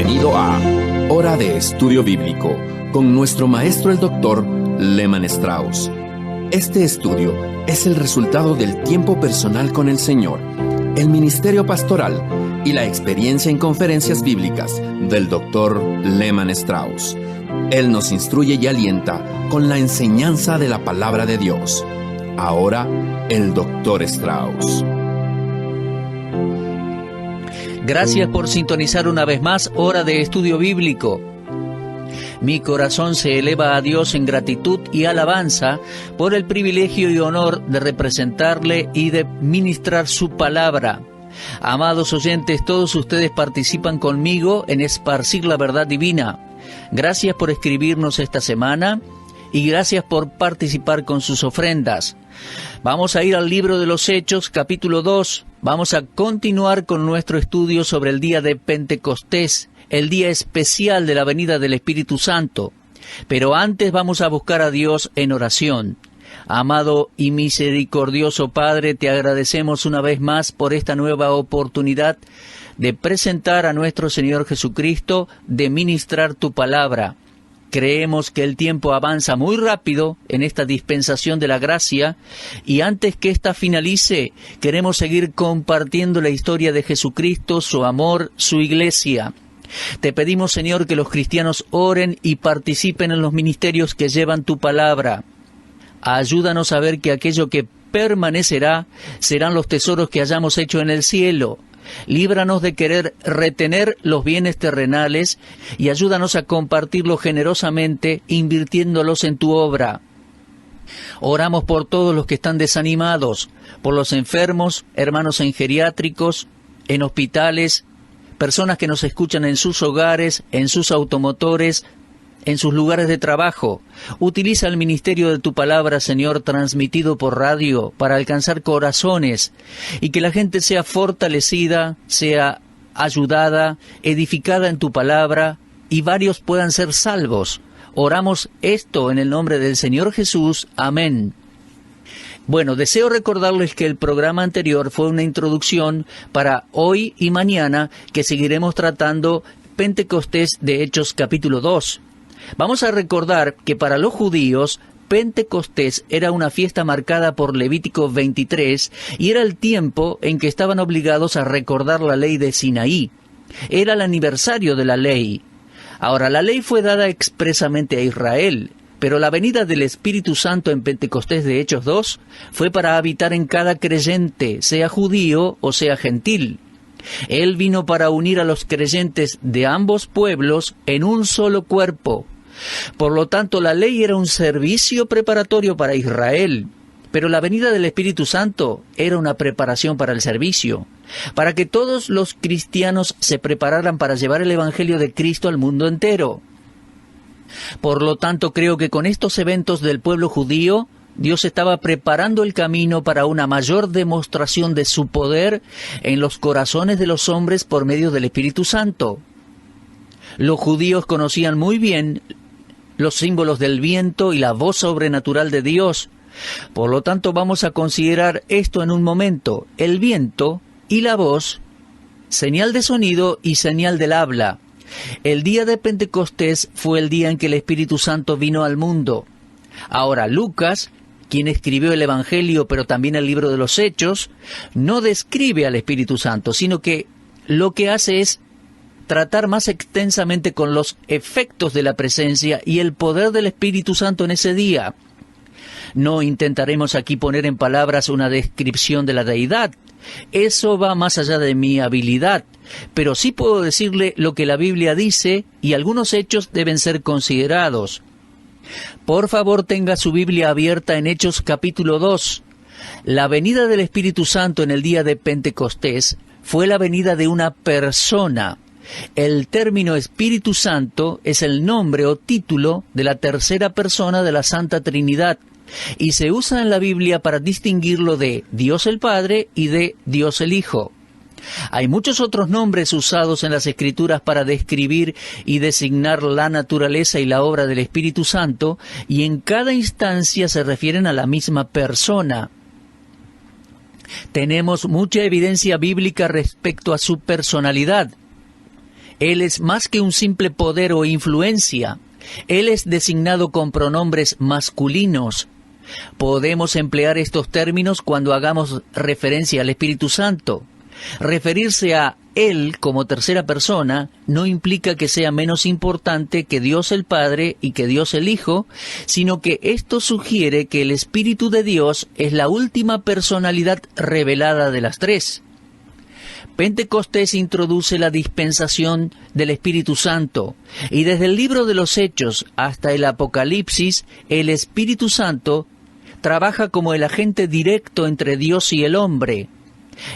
Bienvenido a Hora de Estudio Bíblico con nuestro maestro el Dr. Lehman Strauss. Este estudio es el resultado del tiempo personal con el Señor, el ministerio pastoral y la experiencia en conferencias bíblicas del Dr. Lehman Strauss. Él nos instruye y alienta con la enseñanza de la palabra de Dios. Ahora, el Dr. Strauss. Gracias por sintonizar una vez más Hora de Estudio Bíblico. Mi corazón se eleva a Dios en gratitud y alabanza por el privilegio y honor de representarle y de ministrar su palabra. Amados oyentes, todos ustedes participan conmigo en esparcir la verdad divina. Gracias por escribirnos esta semana y gracias por participar con sus ofrendas. Vamos a ir al libro de los Hechos, capítulo 2. Vamos a continuar con nuestro estudio sobre el día de Pentecostés, el día especial de la venida del Espíritu Santo. Pero antes vamos a buscar a Dios en oración. Amado y misericordioso Padre, te agradecemos una vez más por esta nueva oportunidad de presentar a nuestro Señor Jesucristo, de ministrar tu palabra. Creemos que el tiempo avanza muy rápido en esta dispensación de la gracia y antes que ésta finalice, queremos seguir compartiendo la historia de Jesucristo, su amor, su iglesia. Te pedimos, Señor, que los cristianos oren y participen en los ministerios que llevan tu palabra. Ayúdanos a ver que aquello que permanecerá serán los tesoros que hayamos hecho en el cielo. Líbranos de querer retener los bienes terrenales y ayúdanos a compartirlos generosamente, invirtiéndolos en tu obra. Oramos por todos los que están desanimados, por los enfermos, hermanos en geriátricos, en hospitales, personas que nos escuchan en sus hogares, en sus automotores, en sus lugares de trabajo. Utiliza el ministerio de tu palabra, Señor, transmitido por radio, para alcanzar corazones y que la gente sea fortalecida, sea ayudada, edificada en tu palabra y varios puedan ser salvos. Oramos esto en el nombre del Señor Jesús. Amén. Bueno, deseo recordarles que el programa anterior fue una introducción para hoy y mañana que seguiremos tratando Pentecostés de Hechos capítulo 2. Vamos a recordar que para los judíos, Pentecostés era una fiesta marcada por Levítico 23 y era el tiempo en que estaban obligados a recordar la ley de Sinaí. Era el aniversario de la ley. Ahora, la ley fue dada expresamente a Israel, pero la venida del Espíritu Santo en Pentecostés de Hechos 2 fue para habitar en cada creyente, sea judío o sea gentil. Él vino para unir a los creyentes de ambos pueblos en un solo cuerpo. Por lo tanto, la ley era un servicio preparatorio para Israel, pero la venida del Espíritu Santo era una preparación para el servicio, para que todos los cristianos se prepararan para llevar el Evangelio de Cristo al mundo entero. Por lo tanto, creo que con estos eventos del pueblo judío, Dios estaba preparando el camino para una mayor demostración de su poder en los corazones de los hombres por medio del Espíritu Santo. Los judíos conocían muy bien los símbolos del viento y la voz sobrenatural de Dios. Por lo tanto, vamos a considerar esto en un momento: el viento y la voz, señal de sonido y señal del habla. El día de Pentecostés fue el día en que el Espíritu Santo vino al mundo. Ahora, Lucas, quien escribió el Evangelio, pero también el libro de los Hechos, no describe al Espíritu Santo, sino que lo que hace es tratar más extensamente con los efectos de la presencia y el poder del Espíritu Santo en ese día. No intentaremos aquí poner en palabras una descripción de la deidad. Eso va más allá de mi habilidad, pero sí puedo decirle lo que la Biblia dice y algunos hechos deben ser considerados. Por favor, tenga su Biblia abierta en Hechos capítulo 2. La venida del Espíritu Santo en el día de Pentecostés fue la venida de una persona. El término Espíritu Santo es el nombre o título de la tercera persona de la Santa Trinidad y se usa en la Biblia para distinguirlo de Dios el Padre y de Dios el Hijo. Hay muchos otros nombres usados en las Escrituras para describir y designar la naturaleza y la obra del Espíritu Santo, y en cada instancia se refieren a la misma persona. Tenemos mucha evidencia bíblica respecto a su personalidad. Él es más que un simple poder o influencia. Él es designado con pronombres masculinos. Podemos emplear estos términos cuando hagamos referencia al Espíritu Santo. Referirse a Él como tercera persona no implica que sea menos importante que Dios el Padre y que Dios el Hijo, sino que esto sugiere que el Espíritu de Dios es la última personalidad revelada de las tres. Pentecostés introduce la dispensación del Espíritu Santo, y desde el libro de los Hechos hasta el Apocalipsis, el Espíritu Santo trabaja como el agente directo entre Dios y el hombre.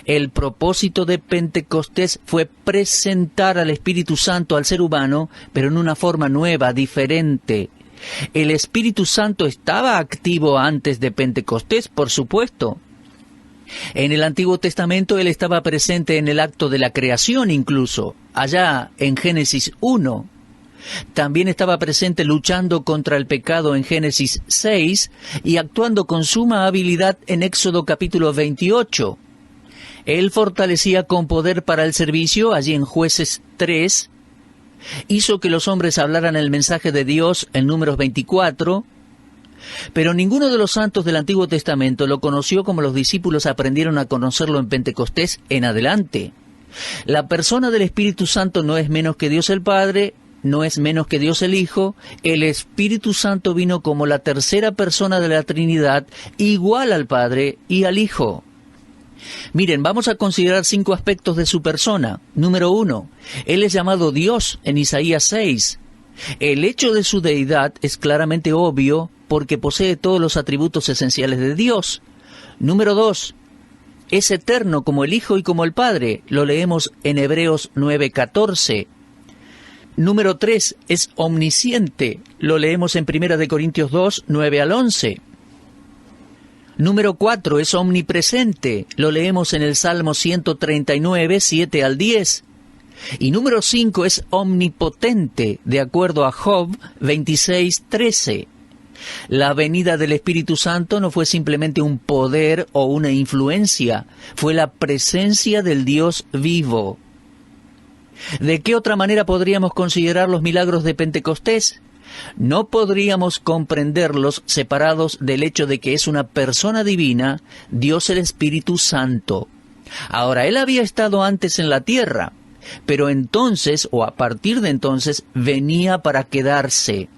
El propósito de Pentecostés fue presentar al Espíritu Santo al ser humano, pero en una forma nueva, diferente. El Espíritu Santo estaba activo antes de Pentecostés, por supuesto. En el Antiguo Testamento Él estaba presente en el acto de la creación incluso, allá en Génesis 1. También estaba presente luchando contra el pecado en Génesis 6 y actuando con suma habilidad en Éxodo capítulo 28. Él fortalecía con poder para el servicio allí en Jueces 3, hizo que los hombres hablaran el mensaje de Dios en Números 24, pero ninguno de los santos del Antiguo Testamento lo conoció como los discípulos aprendieron a conocerlo en Pentecostés en adelante. La persona del Espíritu Santo no es menos que Dios el Padre, no es menos que Dios el Hijo. El Espíritu Santo vino como la tercera persona de la Trinidad, igual al Padre y al Hijo. Miren, vamos a considerar 5 aspectos de su persona. Número 1, Él es llamado Dios en Isaías 6. El hecho de su deidad es claramente obvio porque posee todos los atributos esenciales de Dios. Número 2, es eterno como el Hijo y como el Padre. Lo leemos en Hebreos 9:14. Número 3, es omnisciente. Lo leemos en 1 Corintios 2, 9 al 11. Número 4, es omnipresente. Lo leemos en el Salmo 139, 7 al 10. Y número 5, es omnipotente, de acuerdo a Job 26, 13. La venida del Espíritu Santo no fue simplemente un poder o una influencia, fue la presencia del Dios vivo. ¿De qué otra manera podríamos considerar los milagros de Pentecostés? No podríamos comprenderlos separados del hecho de que es una persona divina, Dios el Espíritu Santo. Ahora, Él había estado antes en la tierra, pero entonces, o a partir de entonces, venía para quedarse.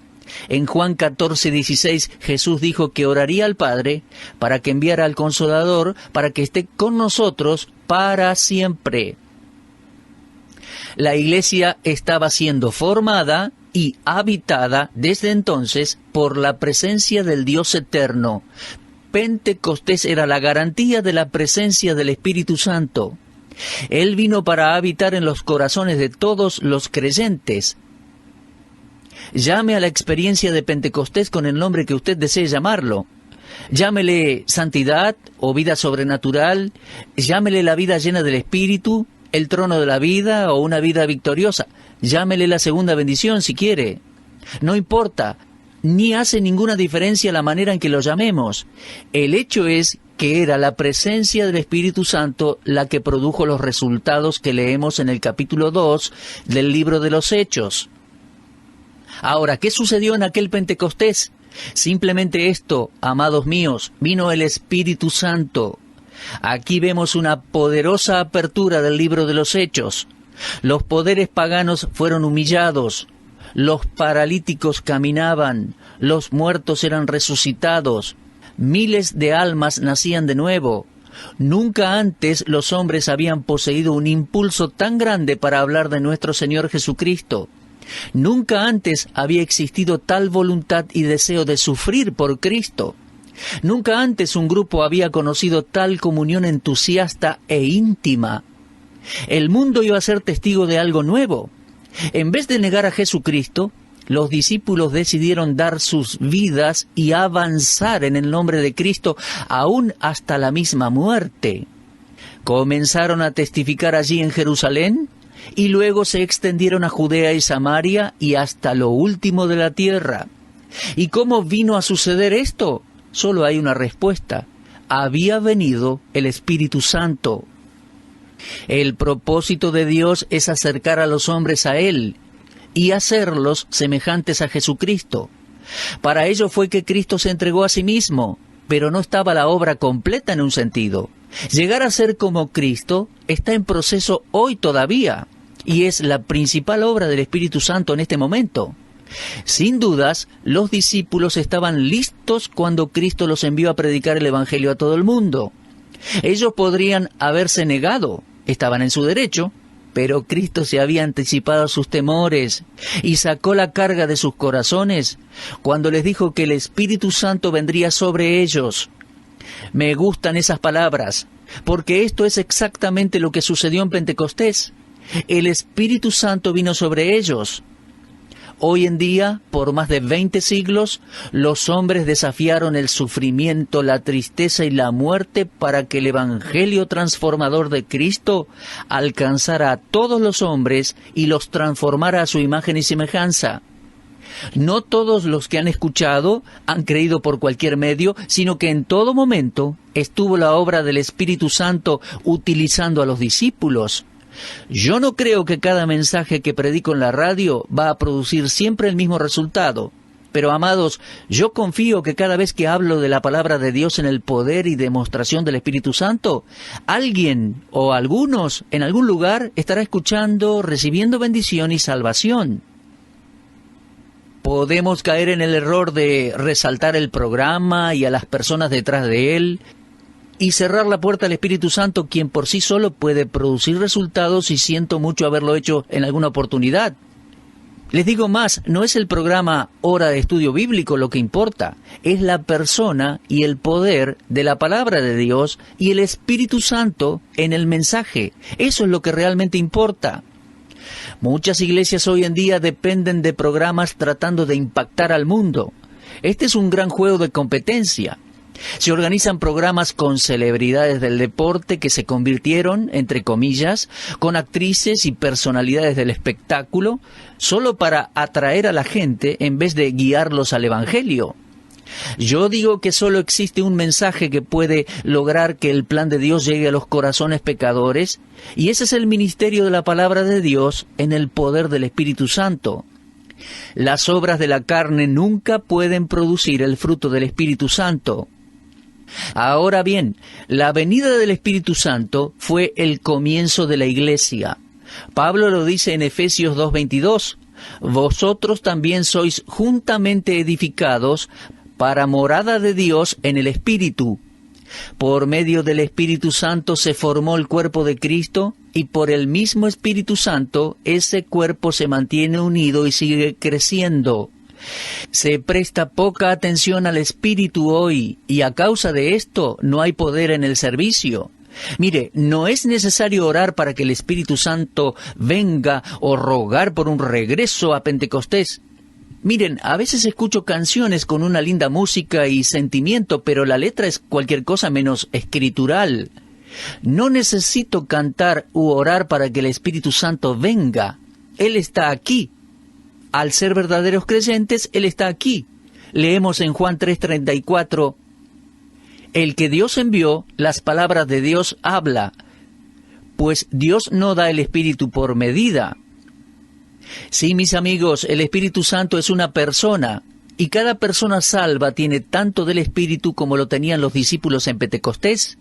En Juan 14:16, Jesús dijo que oraría al Padre para que enviara al Consolador, para que esté con nosotros para siempre. La iglesia estaba siendo formada y habitada desde entonces por la presencia del Dios eterno. Pentecostés era la garantía de la presencia del Espíritu Santo. Él vino para habitar en los corazones de todos los creyentes. Llame a la experiencia de Pentecostés con el nombre que usted desee llamarlo. Llámele santidad o vida sobrenatural, llámele la vida llena del Espíritu, el trono de la vida o una vida victoriosa. Llámele la segunda bendición si quiere. No importa, ni hace ninguna diferencia la manera en que lo llamemos. El hecho es que era la presencia del Espíritu Santo la que produjo los resultados que leemos en el capítulo 2 del libro de los Hechos. Ahora, ¿qué sucedió en aquel Pentecostés? Simplemente esto, amados míos, vino el Espíritu Santo. Aquí vemos una poderosa apertura del libro de los Hechos. Los poderes paganos fueron humillados, los paralíticos caminaban, los muertos eran resucitados, miles de almas nacían de nuevo. Nunca antes los hombres habían poseído un impulso tan grande para hablar de nuestro Señor Jesucristo. Nunca antes había existido tal voluntad y deseo de sufrir por Cristo. Nunca antes un grupo había conocido tal comunión entusiasta e íntima. El mundo iba a ser testigo de algo nuevo. En vez de negar a Jesucristo, los discípulos decidieron dar sus vidas y avanzar en el nombre de Cristo, aún hasta la misma muerte. Comenzaron a testificar allí en Jerusalén, y luego se extendieron a Judea y Samaria y hasta lo último de la tierra. ¿Y cómo vino a suceder esto? Solo hay una respuesta. Había venido el Espíritu Santo. El propósito de Dios es acercar a los hombres a Él y hacerlos semejantes a Jesucristo. Para ello fue que Cristo se entregó a sí mismo, pero no estaba la obra completa en un sentido. Llegar a ser como Cristo está en proceso hoy todavía, y es la principal obra del Espíritu Santo en este momento. Sin dudas, los discípulos estaban listos cuando Cristo los envió a predicar el Evangelio a todo el mundo. Ellos podrían haberse negado, estaban en su derecho, pero Cristo se había anticipado a sus temores y sacó la carga de sus corazones cuando les dijo que el Espíritu Santo vendría sobre ellos. Me gustan esas palabras, porque esto es exactamente lo que sucedió en Pentecostés. El Espíritu Santo vino sobre ellos. Hoy en día, por más de 20 siglos, los hombres desafiaron el sufrimiento, la tristeza y la muerte para que el Evangelio transformador de Cristo alcanzara a todos los hombres y los transformara a su imagen y semejanza. No todos los que han escuchado han creído por cualquier medio, sino que en todo momento estuvo la obra del Espíritu Santo utilizando a los discípulos. Yo no creo que cada mensaje que predico en la radio va a producir siempre el mismo resultado. Pero, amados, yo confío que cada vez que hablo de la palabra de Dios en el poder y demostración del Espíritu Santo, alguien o algunos en algún lugar estará escuchando, recibiendo bendición y salvación. Podemos caer en el error de resaltar el programa y a las personas detrás de él, y cerrar la puerta al Espíritu Santo, quien por sí solo puede producir resultados, y siento mucho haberlo hecho en alguna oportunidad. Les digo más, no es el programa Hora de Estudio Bíblico lo que importa, es la persona y el poder de la palabra de Dios y el Espíritu Santo en el mensaje. Eso es lo que realmente importa. Muchas iglesias hoy en día dependen de programas tratando de impactar al mundo. Este es un gran juego de competencia. Se organizan programas con celebridades del deporte que se convirtieron, entre comillas, con actrices y personalidades del espectáculo, solo para atraer a la gente en vez de guiarlos al Evangelio. Yo digo que solo existe un mensaje que puede lograr que el plan de Dios llegue a los corazones pecadores, y ese es el ministerio de la palabra de Dios en el poder del Espíritu Santo. Las obras de la carne nunca pueden producir el fruto del Espíritu Santo. Ahora bien, la venida del Espíritu Santo fue el comienzo de la iglesia. Pablo lo dice en Efesios 2:22, vosotros también sois juntamente edificados para morada de Dios en el Espíritu. Por medio del Espíritu Santo se formó el cuerpo de Cristo, y por el mismo Espíritu Santo ese cuerpo se mantiene unido y sigue creciendo. Se presta poca atención al Espíritu hoy, y a causa de esto no hay poder en el servicio. Mire, no es necesario orar para que el Espíritu Santo venga o rogar por un regreso a Pentecostés. Miren, a veces escucho canciones con una linda música y sentimiento, pero la letra es cualquier cosa menos escritural. No necesito cantar u orar para que el Espíritu Santo venga. Él está aquí. Al ser verdaderos creyentes, Él está aquí. Leemos en Juan 3:34, el que Dios envió, las palabras de Dios habla, pues Dios no da el Espíritu por medida. Sí, mis amigos, el Espíritu Santo es una persona, y cada persona salva tiene tanto del Espíritu como lo tenían los discípulos en Pentecostés.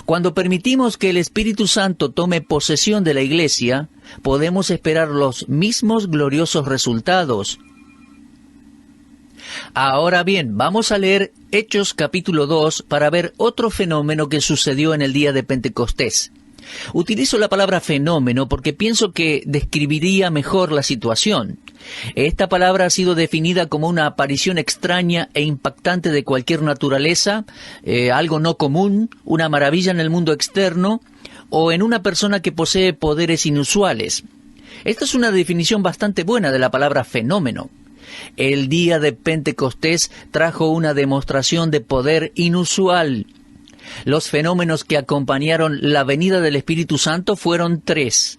Cuando permitimos que el Espíritu Santo tome posesión de la iglesia, podemos esperar los mismos gloriosos resultados. Ahora bien, vamos a leer Hechos capítulo 2 para ver otro fenómeno que sucedió en el día de Pentecostés. Utilizo la palabra fenómeno porque pienso que describiría mejor la situación. Esta palabra ha sido definida como una aparición extraña e impactante de cualquier naturaleza, algo no común, una maravilla en el mundo externo, o en una persona que posee poderes inusuales. Esta es una definición bastante buena de la palabra fenómeno. El día de Pentecostés trajo una demostración de poder inusual. Los fenómenos que acompañaron la venida del Espíritu Santo fueron 3.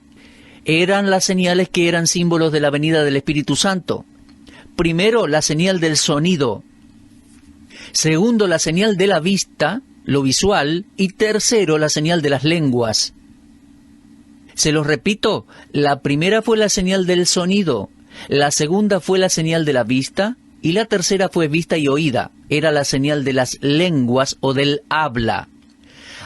Eran las señales que eran símbolos de la venida del Espíritu Santo. Primero, la señal del sonido. Segundo, la señal de la vista, lo visual. Y tercero, la señal de las lenguas. Se los repito, la primera fue la señal del sonido, la segunda fue la señal de la vista, y la tercera fue vista y oída. Era la señal de las lenguas o del habla.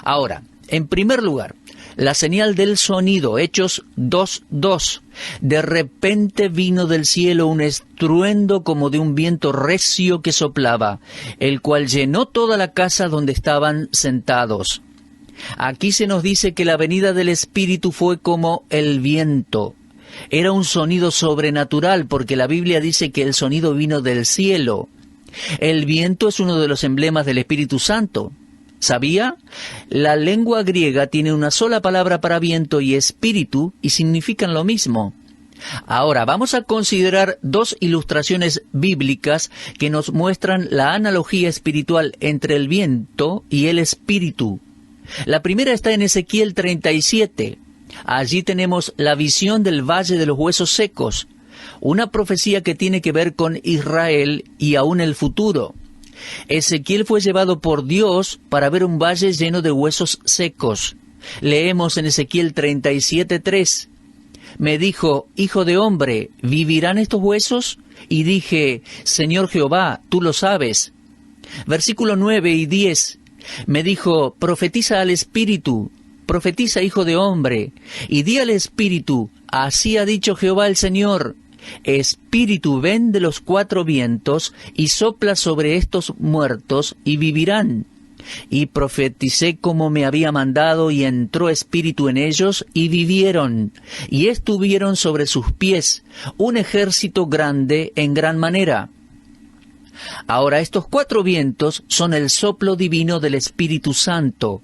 Ahora, en primer lugar, la señal del sonido, Hechos 2:2. De repente vino del cielo un estruendo como de un viento recio que soplaba, el cual llenó toda la casa donde estaban sentados. Aquí se nos dice que la venida del Espíritu fue como el viento. Era un sonido sobrenatural, porque la Biblia dice que el sonido vino del cielo. El viento es uno de los emblemas del Espíritu Santo. ¿Sabía? La lengua griega tiene una sola palabra para viento y espíritu, y significan lo mismo. Ahora, vamos a considerar dos ilustraciones bíblicas que nos muestran la analogía espiritual entre el viento y el espíritu. La primera está en Ezequiel 37. Allí tenemos la visión del Valle de los Huesos Secos, una profecía que tiene que ver con Israel y aún el futuro. Ezequiel fue llevado por Dios para ver un valle lleno de huesos secos. Leemos en Ezequiel 37:3. Me dijo, hijo de hombre, ¿vivirán estos huesos? Y dije, Señor Jehová, tú lo sabes. Versículo 9 y 10. Me dijo, profetiza al Espíritu, profetiza, hijo de hombre, y di al Espíritu, así ha dicho Jehová el Señor. Espíritu, ven de los cuatro vientos y sopla sobre estos muertos y vivirán. Y profeticé como me había mandado, y entró espíritu en ellos y vivieron, y estuvieron sobre sus pies un ejército grande en gran manera. Ahora, estos cuatro vientos son el soplo divino del Espíritu Santo.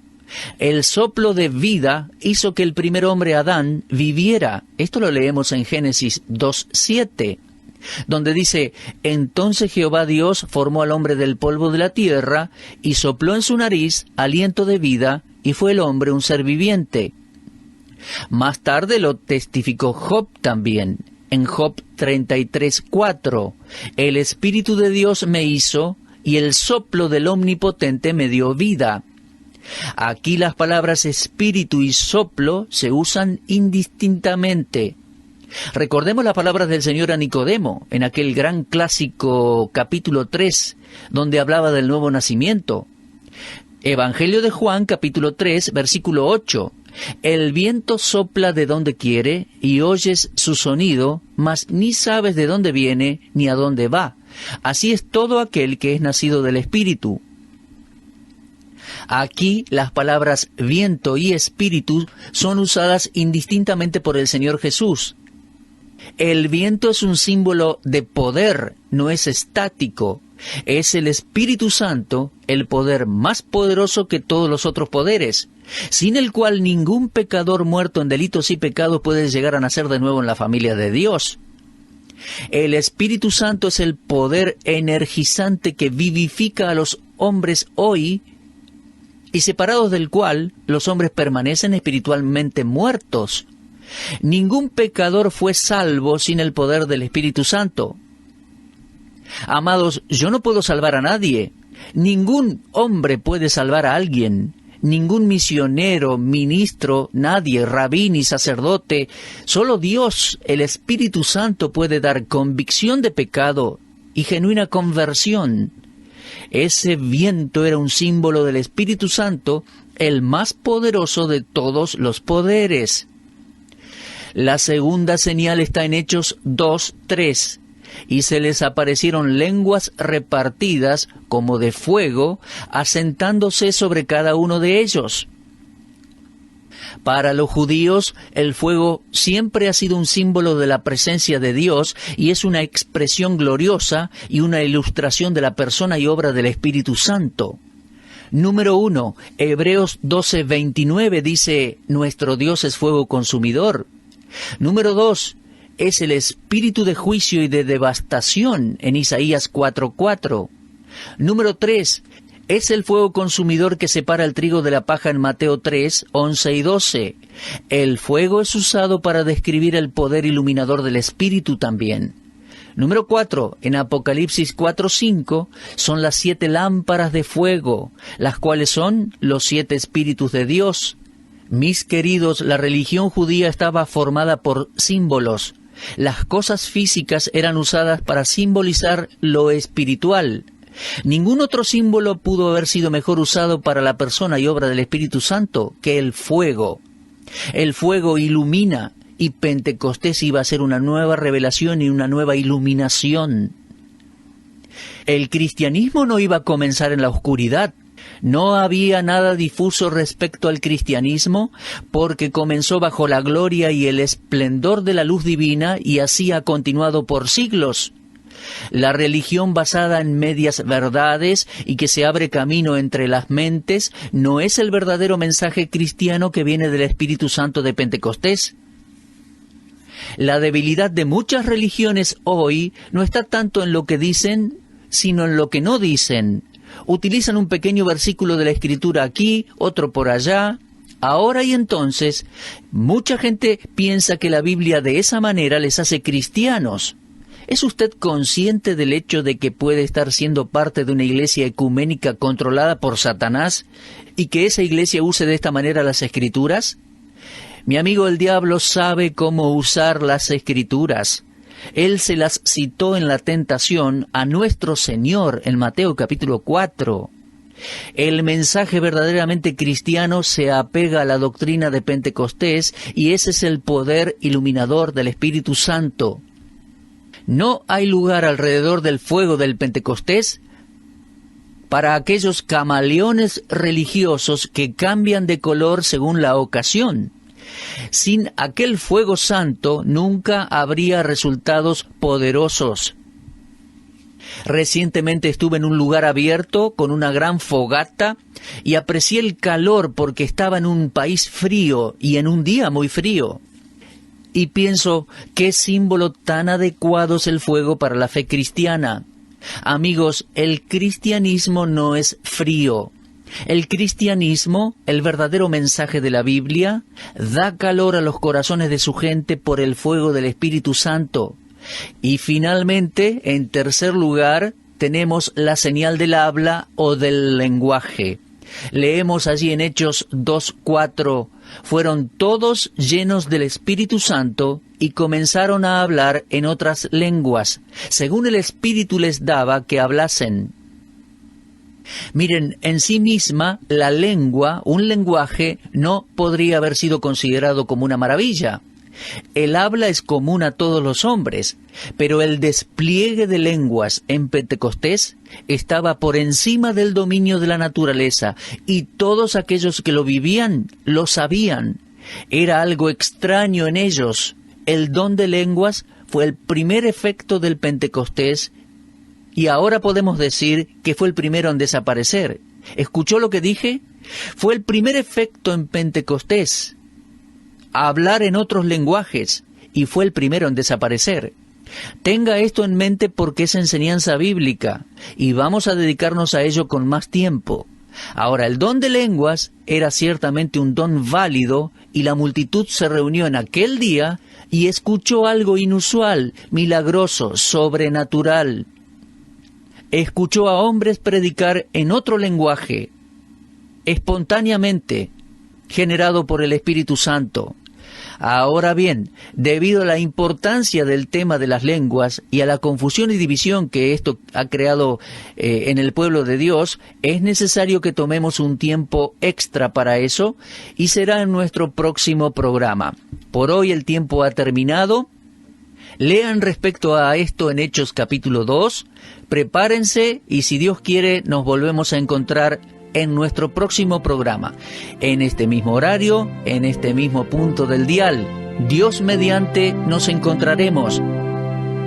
El soplo de vida hizo que el primer hombre, Adán, viviera. Esto lo leemos en Génesis 2:7, donde dice, entonces Jehová Dios formó al hombre del polvo de la tierra, y sopló en su nariz aliento de vida, y fue el hombre un ser viviente. Más tarde lo testificó Job también, en Job 33:4, el Espíritu de Dios me hizo, y el soplo del Omnipotente me dio vida. Aquí las palabras espíritu y soplo se usan indistintamente. Recordemos las palabras del Señor a Nicodemo, en aquel gran clásico capítulo 3, donde hablaba del nuevo nacimiento. Evangelio de Juan, capítulo 3, versículo 8. El viento sopla de donde quiere, y oyes su sonido, mas ni sabes de dónde viene, ni a dónde va. Así es todo aquel que es nacido del Espíritu. Aquí las palabras viento y espíritu son usadas indistintamente por el Señor Jesús. El viento es un símbolo de poder, no es estático. Es el Espíritu Santo, el poder más poderoso que todos los otros poderes, sin el cual ningún pecador muerto en delitos y pecados puede llegar a nacer de nuevo en la familia de Dios. El Espíritu Santo es el poder energizante que vivifica a los hombres hoy, y separados del cual los hombres permanecen espiritualmente muertos. Ningún pecador fue salvo sin el poder del Espíritu Santo. Amados, yo no puedo salvar a nadie. Ningún hombre puede salvar a alguien. Ningún misionero, ministro, nadie, rabí ni sacerdote. Solo Dios, el Espíritu Santo, puede dar convicción de pecado y genuina conversión. Ese viento era un símbolo del Espíritu Santo, el más poderoso de todos los poderes. La segunda señal está en Hechos 2:3. Y se les aparecieron lenguas repartidas como de fuego, asentándose sobre cada uno de ellos. Para los judíos, el fuego siempre ha sido un símbolo de la presencia de Dios y es una expresión gloriosa y una ilustración de la persona y obra del Espíritu Santo. Número 1, Hebreos 12:29 dice, nuestro Dios es fuego consumidor. Número 2, es el espíritu de juicio y de devastación en Isaías 4:4. Número 3, es el fuego consumidor que separa el trigo de la paja en Mateo 3:11 y 12. El fuego es usado para describir el poder iluminador del Espíritu también. Número 4, en Apocalipsis 4:5, son las 7 lámparas de fuego, las cuales son los 7 espíritus de Dios. Mis queridos, la religión judía estaba formada por símbolos. Las cosas físicas eran usadas para simbolizar lo espiritual. Ningún otro símbolo pudo haber sido mejor usado para la persona y obra del Espíritu Santo que el fuego. El fuego ilumina, y Pentecostés iba a ser una nueva revelación y una nueva iluminación. El cristianismo no iba a comenzar en la oscuridad. No había nada difuso respecto al cristianismo, porque comenzó bajo la gloria y el esplendor de la luz divina, y así ha continuado por siglos. La religión basada en medias verdades y que se abre camino entre las mentes no es el verdadero mensaje cristiano que viene del Espíritu Santo de Pentecostés. La debilidad de muchas religiones hoy no está tanto en lo que dicen, sino en lo que no dicen. Utilizan un pequeño versículo de la Escritura aquí, otro por allá. Ahora y entonces, mucha gente piensa que la Biblia de esa manera les hace cristianos. ¿Es usted consciente del hecho de que puede estar siendo parte de una iglesia ecuménica controlada por Satanás y que esa iglesia use de esta manera las Escrituras? Mi amigo, el diablo sabe cómo usar las Escrituras. Él se las citó en la tentación a nuestro Señor en Mateo capítulo 4. El mensaje verdaderamente cristiano se apega a la doctrina de Pentecostés, y ese es el poder iluminador del Espíritu Santo. No hay lugar alrededor del fuego del Pentecostés para aquellos camaleones religiosos que cambian de color según la ocasión. Sin aquel fuego santo nunca habría resultados poderosos. Recientemente estuve en un lugar abierto con una gran fogata y aprecié el calor porque estaba en un país frío y en un día muy frío. Y pienso, ¿qué símbolo tan adecuado es el fuego para la fe cristiana? Amigos, el cristianismo no es frío. El cristianismo, el verdadero mensaje de la Biblia, da calor a los corazones de su gente por el fuego del Espíritu Santo. Y finalmente, en tercer lugar, tenemos la señal del habla o del lenguaje. Leemos allí en Hechos 2:4, fueron todos llenos del Espíritu Santo y comenzaron a hablar en otras lenguas, según el Espíritu les daba que hablasen. Miren, en sí misma, la lengua, un lenguaje, no podría haber sido considerado como una maravilla. El habla es común a todos los hombres, pero el despliegue de lenguas en Pentecostés estaba por encima del dominio de la naturaleza, y todos aquellos que lo vivían lo sabían. Era algo extraño en ellos. El don de lenguas fue el primer efecto del Pentecostés, y ahora podemos decir que fue el primero en desaparecer. ¿Escuchó lo que dije? Fue el primer efecto en Pentecostés, hablar en otros lenguajes, y fue el primero en desaparecer. Tenga esto en mente porque es enseñanza bíblica, y vamos a dedicarnos a ello con más tiempo. Ahora, el don de lenguas era ciertamente un don válido, y la multitud se reunió en aquel día y escuchó algo inusual, milagroso, sobrenatural. Escuchó a hombres predicar en otro lenguaje, espontáneamente, generado por el Espíritu Santo. Ahora bien, debido a la importancia del tema de las lenguas y a la confusión y división que esto ha creado en el pueblo de Dios, es necesario que tomemos un tiempo extra para eso, y será en nuestro próximo programa. Por hoy el tiempo ha terminado. Lean respecto a esto en Hechos capítulo 2, prepárense, y si Dios quiere nos volvemos a encontrar en nuestro próximo programa, en este mismo horario, en este mismo punto del dial. Dios mediante nos encontraremos.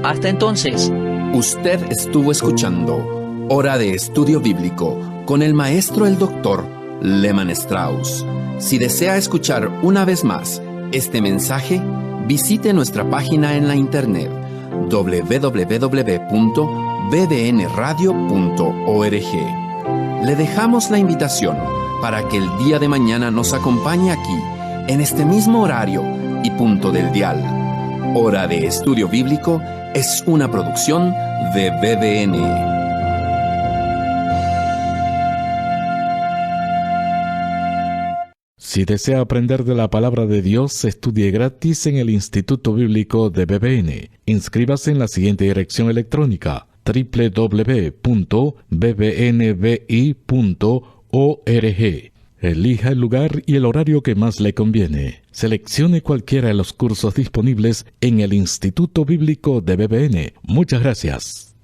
Hasta entonces. Usted estuvo escuchando Hora de Estudio Bíblico con el maestro el doctor Lehman Strauss. Si desea escuchar una vez más este mensaje, visite nuestra página en la internet www.bbnradio.org. Le dejamos la invitación para que el día de mañana nos acompañe aquí, en este mismo horario y punto del dial. Hora de Estudio Bíblico es una producción de BBN. Si desea aprender de la palabra de Dios, estudie gratis en el Instituto Bíblico de BBN. Inscríbase en la siguiente dirección electrónica: www.bbnbi.org. Elija el lugar y el horario que más le conviene. Seleccione cualquiera de los cursos disponibles en el Instituto Bíblico de BBN. Muchas gracias.